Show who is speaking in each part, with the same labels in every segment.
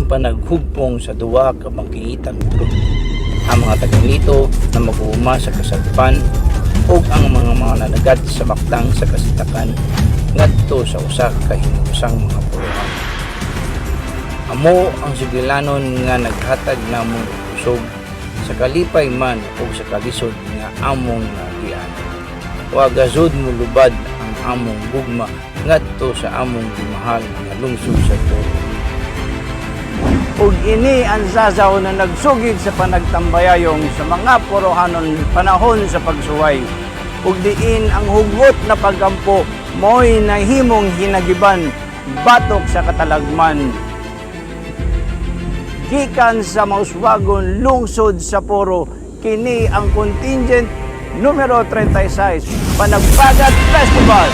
Speaker 1: ang panaghugpong sa duwa ka makikitang grupo. Ang mga taga-nito na mag-uuma sa kasagpan o ang mga nanagat sa baktang sa kasitakan ngadto sa usa ka hinusang mga puruhan. Amo ang sigilanon nga naghatag namong usog sa kalipay man o sa kalisod nga among nagian. Wa gazud mulubad ang among gugma ngadto sa among gimahal nga lungsod sa Poro.
Speaker 2: Ug ini ang sasaw na nagsugid sa panagtambayayong sa mga porohanon panahon sa pagsuway. Ug diin ang hugot na pagkampo mo'y nahimong hinagiban batok sa katalagman. Gikan sa mauswagon lungsod sa Poro, kini ang contingent numero 36 Panagbagat Festival.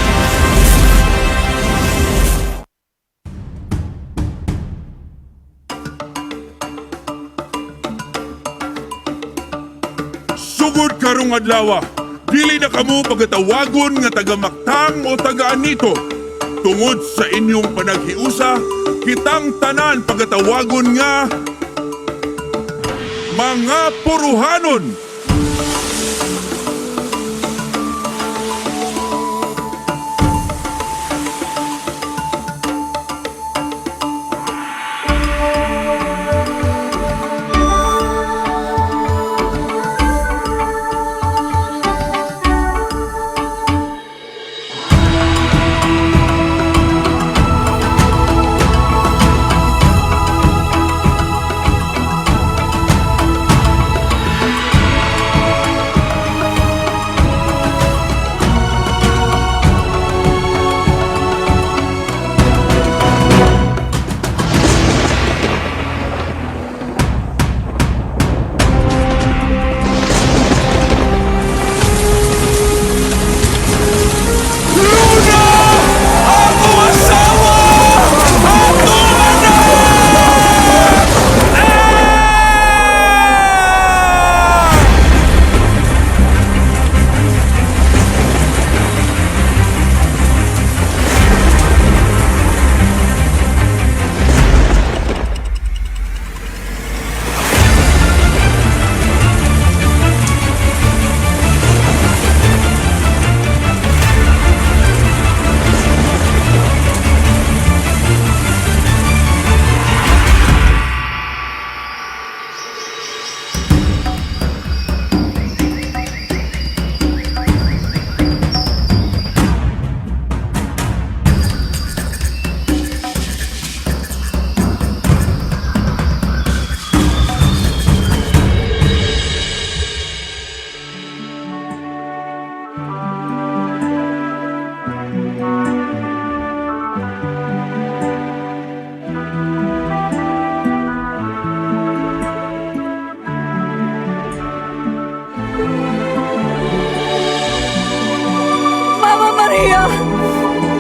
Speaker 3: Sugod karong adlaw, dili na kamo pagatawagon nga taga-Mactang o taga-Anito. Tungod sa inyong panaghiusa, kitang tanan pagatawagon nga mga puruhanon.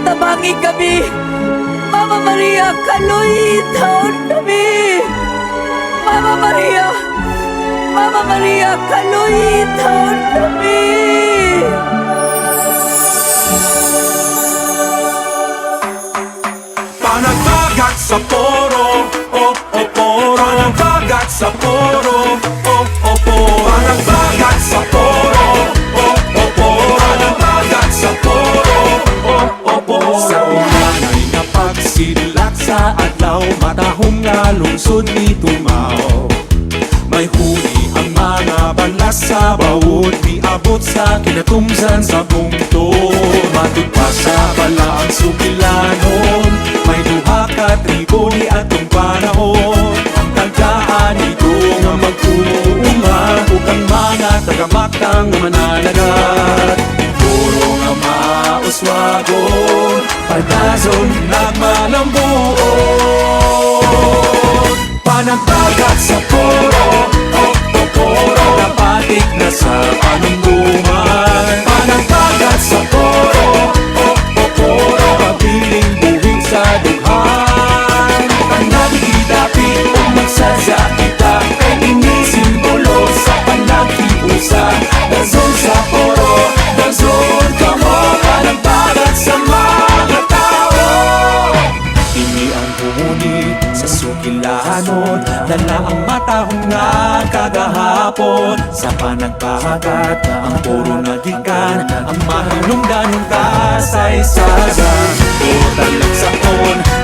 Speaker 4: Tabangi kami! Mama Maria, kaluyitaon kami! Mama Maria! Mama Maria, kaluyitaon kami!
Speaker 5: Panagbagat sa Poro, Poro. Panagbagat sa Poro, Poro. Panagbagat sa Poro, Poro. Panagbagat sa Poro, sa ulanay na pagsilat sa adlaw, matahong nga lungsod ni Tumaw. May huli ang mga banlas sa bawod, niabot sa kinatumsan sa bungtod. Matod pa sa bala ang sugilanon, may duha ka tribo ni atong panahon. Ang tagdaan ito nga mag-uuma, ug ang mga taga-Mactang nga mananagat. Puro nga mauswagon, pagdazon nagmalambuon. Panagbagat sa Poro, Poro. Napatik na sa panungguman. Panagbagat sa Poro, Poro. Pabiling buhing sa dughan. Ang nagkidapit o magsadya kita, kay inisimbolo sa panagkiusa. Dazon sa Poro, dazon ka mo. Panagbagat sa mga tao. ilanon Dala ang matahong nga kagahapon Sa panagbahagat ang puro nagikan Ang mahinungdanong kasaysayan O talagsaon